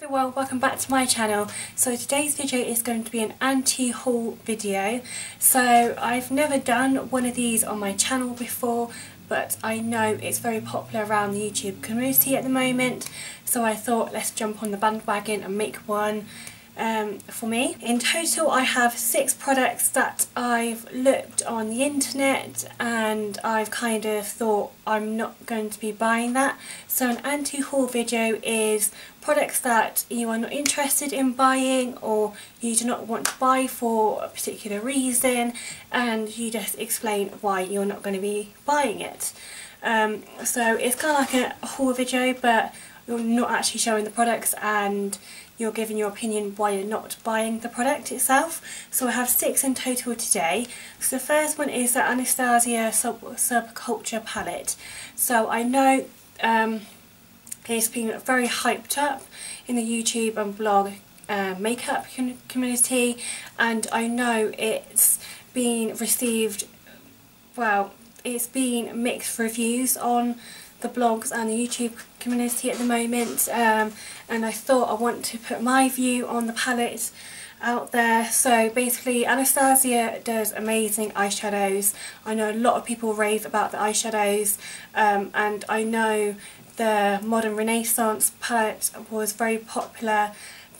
everyone, welcome back to my channel. So today's video is going to be an anti-haul video. So I've never done one of these on my channel before, but I know it's very popular around the YouTube community at the moment, so I thought let's jump on the bandwagon and make one for me. In total I have 6 products that I've looked on the internet and I've kind of thought I'm not going to be buying that. So an anti-haul video is products that you are not interested in buying or you do not want to buy for a particular reason, and you just explain why you're not going to be buying it. So it's kind of like a haul video, but you're not actually showing the products and you're giving your opinion why you're not buying the product itself. So I have 6 in total today. So the first one is the Anastasia Subculture palette. So I know it's been very hyped up in the YouTube and blog makeup community, and I know it's been received, well, it's been mixed reviews on the blogs and the YouTube community at the moment, and I thought I want to put my view on the palette out there. So basically Anastasia does amazing eyeshadows. I know a lot of people rave about the eyeshadows, and I know the Modern Renaissance palette was very popular.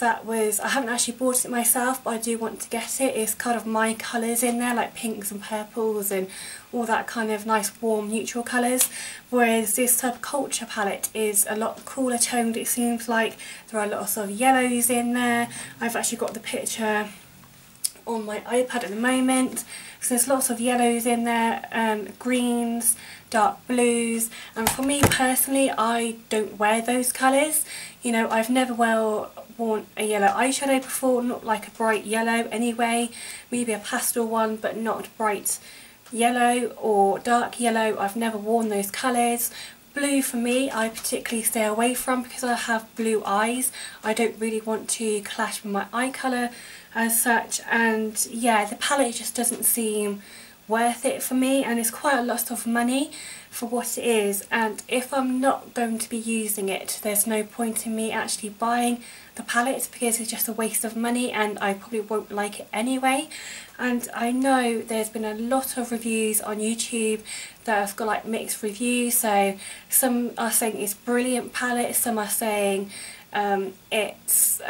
I haven't actually bought it myself, but I do want to get it. It's kind of my colours in there, like pinks and purples and all that kind of nice warm neutral colours, whereas this Subculture palette is a lot cooler toned. It seems like there are a lot of sort of yellows in there. I've actually got the picture on my iPad at the moment, so there's lots of yellows in there, greens, dark blues, and for me personally I don't wear those colours. You know, I've never worn a yellow eyeshadow before, not like a bright yellow anyway, maybe a pastel one but not bright yellow or dark yellow. I've never worn those colours. Blue for me I particularly stay away from because I have blue eyes. I don't really want to clash with my eye colour as such, and yeah, the palette just doesn't seem worth it for me, and it's quite a lot of money for what it is, and if I'm not going to be using it there's no point in me actually buying the palette because it's just a waste of money and I probably won't like it anyway. And I know there's been a lot of reviews on YouTube that have got like mixed reviews, so some are saying it's brilliant palette, some are saying it's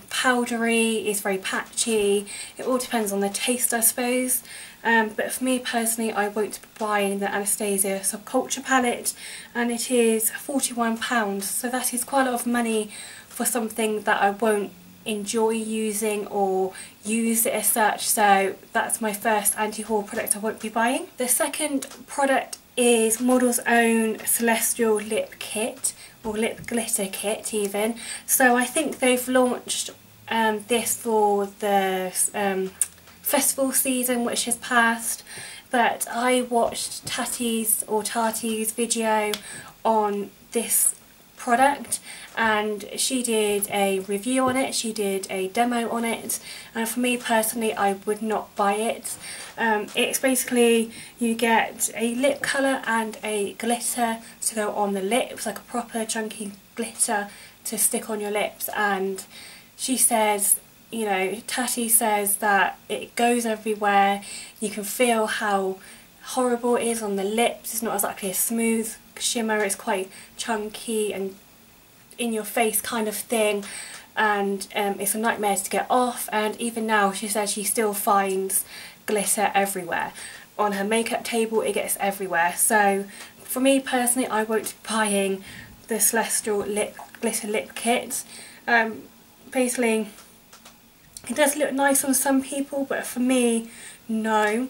powdery, it's very patchy. It all depends on the taste, I suppose. But for me personally I won't be buying the Anastasia Subculture palette, and it is £41, so that is quite a lot of money for something that I won't enjoy using or use it as such. So that's my first anti-haul product I won't be buying. The second product is Model's Own Celestial Lip Kit, or Lip Glitter Kit even. So I think they've launched this for the festival season which has passed, but I watched Tati's video on this product and she did a review on it, she did a demo on it, and for me personally I would not buy it. It's basically you get a lip colour and a glitter to go on the lips, like a proper chunky glitter to stick on your lips, and she says, you know, Tati says that it goes everywhere. You can feel how horrible it is on the lips. It's not exactly a smooth shimmer, it's quite chunky and in your face kind of thing, and it's a nightmare to get off. And even now she says she still finds glitter everywhere. On her makeup table it gets everywhere. So for me personally I won't be buying the Celestial Glitter Lip Kit. Basically it does look nice on some people, but for me, no.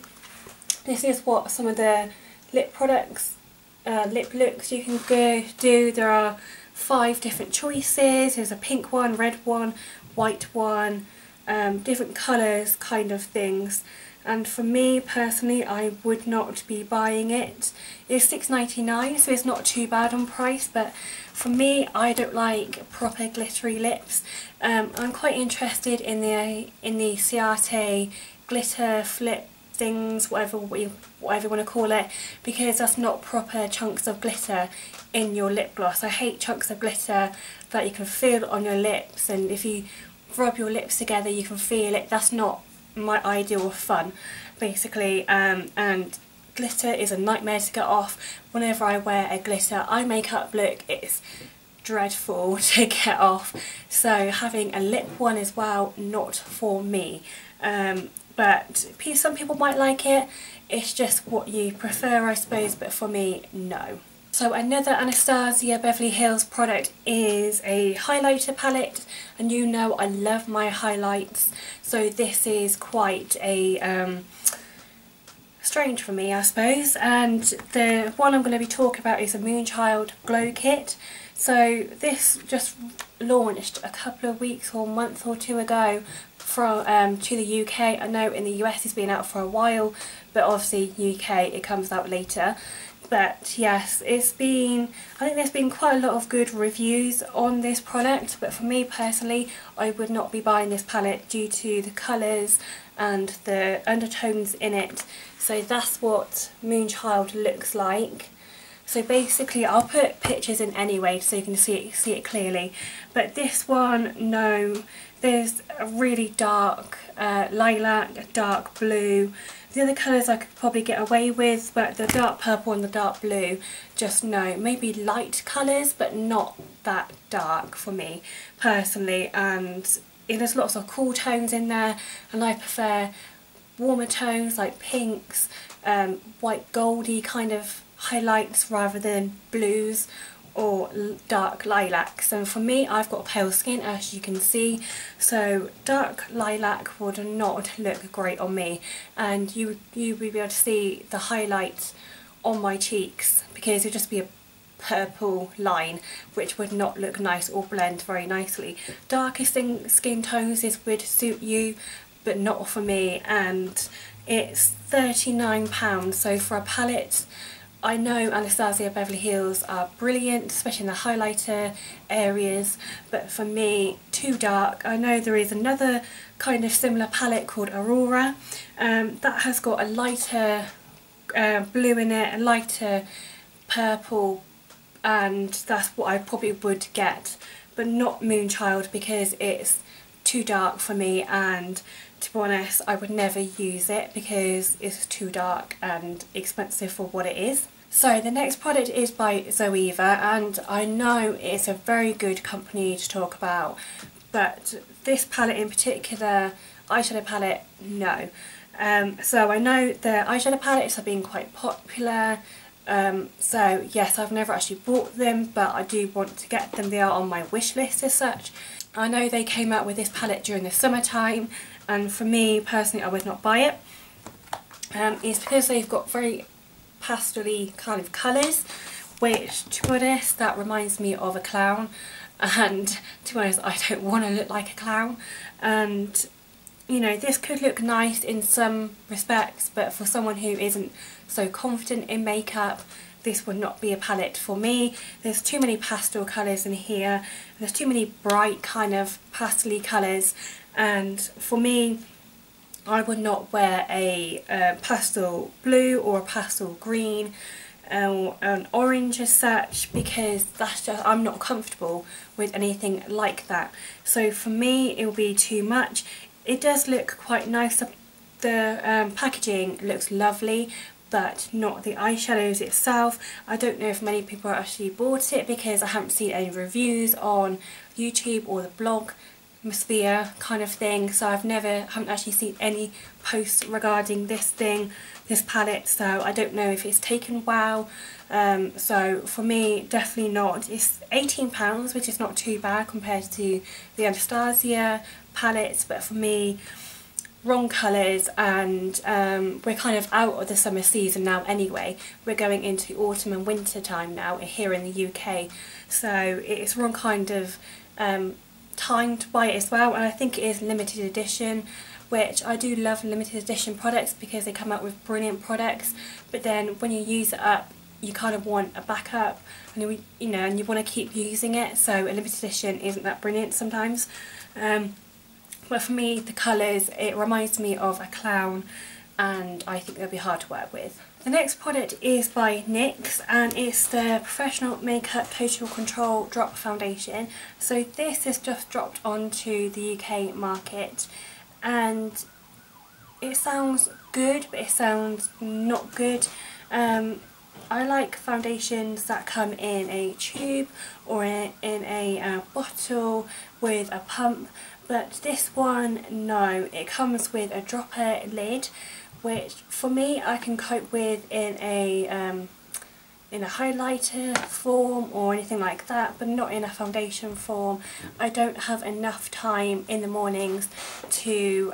This is what some of the lip products, lip looks you can go do. There are 5 different choices. There's a pink one, red one, white one, different colours kind of things. And for me personally, I would not be buying it. It's $6.99, so it's not too bad on price, but for me, I don't like proper glittery lips. I'm quite interested in the Ciate glitter things, whatever you want to call it, because that's not proper chunks of glitter in your lip gloss. I hate chunks of glitter that you can feel on your lips, and if you rub your lips together you can feel it. That's not my ideal of fun, basically, and glitter is a nightmare to get off. Whenever I wear a glitter eye makeup look, it's dreadful to get off, so having a lip one as well, not for me. But some people might like it, it's just what you prefer, I suppose, but for me, no. So another Anastasia Beverly Hills product is a highlighter palette, and you know I love my highlights, so this is quite a strange for me, I suppose, and the one I'm going to be talking about is a Moonchild Glow Kit. So this just launched a couple of weeks or a month or two ago from to the UK. I know in the US it's been out for a while, but obviously UK it comes out later. But yes, I think there's been quite a lot of good reviews on this product, but for me personally, I would not be buying this palette due to the colours and the undertones in it. So that's what Moonchild looks like. So basically, I'll put pictures in anyway so you can see it clearly. But this one, no, there's a really dark lilac, a dark blue. The other colours I could probably get away with, but the dark purple and the dark blue, just no. Maybe light colours, but not that dark for me personally. And there's lots of cool tones in there, and I prefer warmer tones like pinks, white goldy kind of highlights rather than blues or dark lilacs. And for me, I've got pale skin, as you can see, so dark lilac would not look great on me, and you would be able to see the highlights on my cheeks because it would just be a purple line, which would not look nice or blend very nicely. Darker skin tones would suit you, but not for me, and it's £39. So for a palette, I know Anastasia Beverly Hills are brilliant, especially in the highlighter areas, but for me, too dark. I know there is another kind of similar palette called Aurora, that has got a lighter blue in it, a lighter purple, and that's what I probably would get, but not Moonchild because it's too dark for me, and to be honest, I would never use it because it's too dark and expensive for what it is. So the next product is by Zovea, and I know it's a very good company to talk about, but this palette in particular, eyeshadow palette, no. So I know the eyeshadow palettes have been quite popular, so yes, I've never actually bought them, but I do want to get them. They are on my wish list as such. I know they came out with this palette during the summertime, and for me personally I would not buy it. It's because they've got very pastel-y kind of colours, which, to be honest, that reminds me of a clown, and to be honest I don't want to look like a clown. And you know, this could look nice in some respects, but for someone who isn't so confident in makeup, this would not be a palette for me. There's too many pastel colours in here, there's too many bright kind of pastel-y colours, and for me, I would not wear a pastel blue or a pastel green or an orange as such, because that's just, I'm not comfortable with anything like that. So for me, it will be too much. It does look quite nice, the packaging looks lovely, but not the eyeshadows itself. I don't know if many people actually bought it because I haven't seen any reviews on YouTube or the blog sphere kind of thing, so haven't actually seen any posts regarding this palette, so I don't know if it's taken well. So for me, definitely not. It's £18, which is not too bad compared to the Anastasia palettes, but for me, wrong colours, and we're kind of out of the summer season now anyway. We're going into autumn and winter time now here in the UK, so it's wrong kind of time to buy it as well. And I think it is limited edition, which I do love limited edition products because they come out with brilliant products, but then when you use it up, you kind of want a backup, and you know, and you want to keep using it, so a limited edition isn't that brilliant sometimes. But for me, the colours, it reminds me of a clown, and I think they'll be hard to work with. The next product is by NYX, and it's the Professional Makeup Total Control Drop Foundation. So this is just dropped onto the UK market, and it sounds good, but it sounds not good. I like foundations that come in a tube or in a bottle with a pump, but this one, no, it comes with a dropper lid, which for me I can cope with in a highlighter form or anything like that, but not in a foundation form. I don't have enough time in the mornings to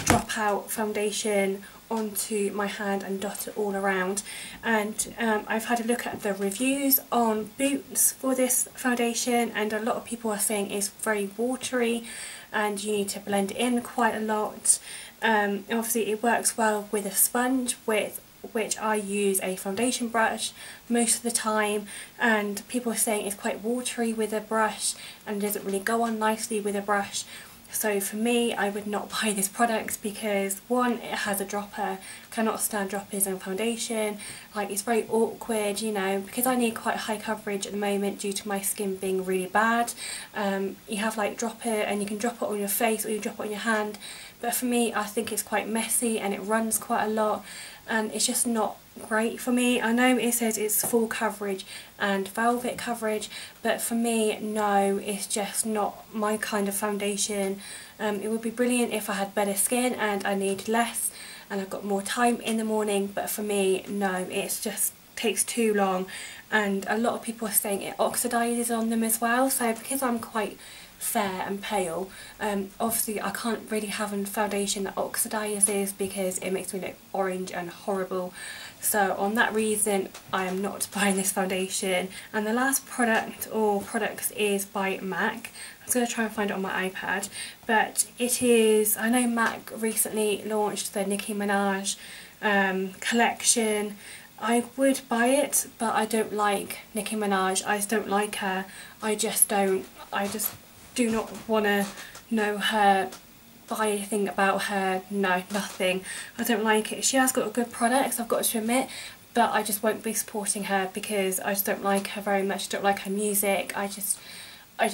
drop out foundation onto my hand and dot it all around. And I've had a look at the reviews on Boots for this foundation, and a lot of people are saying it's very watery and you need to blend it in quite a lot. Obviously it works well with a sponge, with which I use a foundation brush most of the time, and people are saying it's quite watery with a brush and doesn't really go on nicely with a brush. So for me, I would not buy this product because one, it has a dropper, cannot stand droppers in foundation, like it's very awkward, you know, because I need quite high coverage at the moment due to my skin being really bad. You have like dropper and you can drop it on your face or you drop it on your hand, but for me I think it's quite messy and it runs quite a lot, and it's just not great for me. I know it says it's full coverage and velvet coverage, but for me, no, it's just not my kind of foundation. It would be brilliant if I had better skin and I need less and I've got more time in the morning, but for me, no, it's just takes too long, and a lot of people are saying it oxidizes on them as well. So because I'm quite fair and pale, obviously I can't really have a foundation that oxidizes because it makes me look orange and horrible. So on that reason I am not buying this foundation. And the last product or products is by MAC. I was going to try and find it on my iPad, but it is, I know MAC recently launched the Nicki Minaj collection. I would buy it, but I don't like Nicki Minaj. I just don't like her. I just do not want to know her, buy anything about her, no, nothing. I don't like it. She has got good products, I've got to admit, but I just won't be supporting her because I just don't like her very much. I don't like her music, I just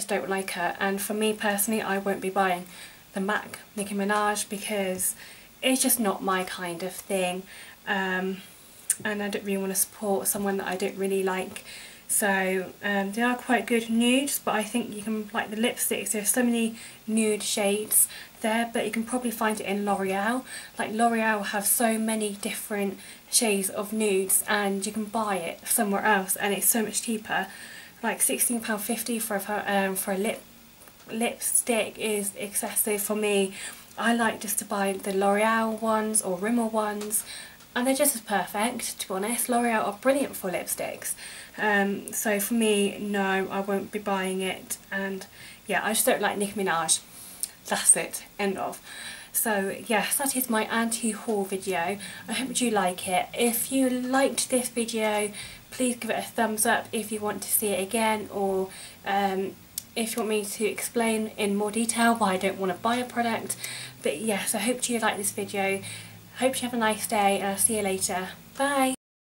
don't like her. And for me personally, I won't be buying the MAC Nicki Minaj because it's just not my kind of thing. And I don't really want to support someone that I don't really like. So they are quite good nudes, but I think you can, like the lipsticks, there's so many nude shades there, but you can probably find it in L'Oreal. Like L'Oreal have so many different shades of nudes, and you can buy it somewhere else and it's so much cheaper. Like £16.50 for a lipstick is excessive for me. I like just to buy the L'Oreal ones or Rimmel ones, and they're just as perfect, to be honest. L'Oreal are brilliant for lipsticks. So for me, no, I won't be buying it. And yeah, I just don't like Nicki Minaj. That's it, end of. So yes, that is my anti-haul video. I hope you like it. If you liked this video, please give it a thumbs up if you want to see it again, or if you want me to explain in more detail why I don't want to buy a product. But yes, I hope you like this video. Hope you have a nice day, and I'll see you later. Bye!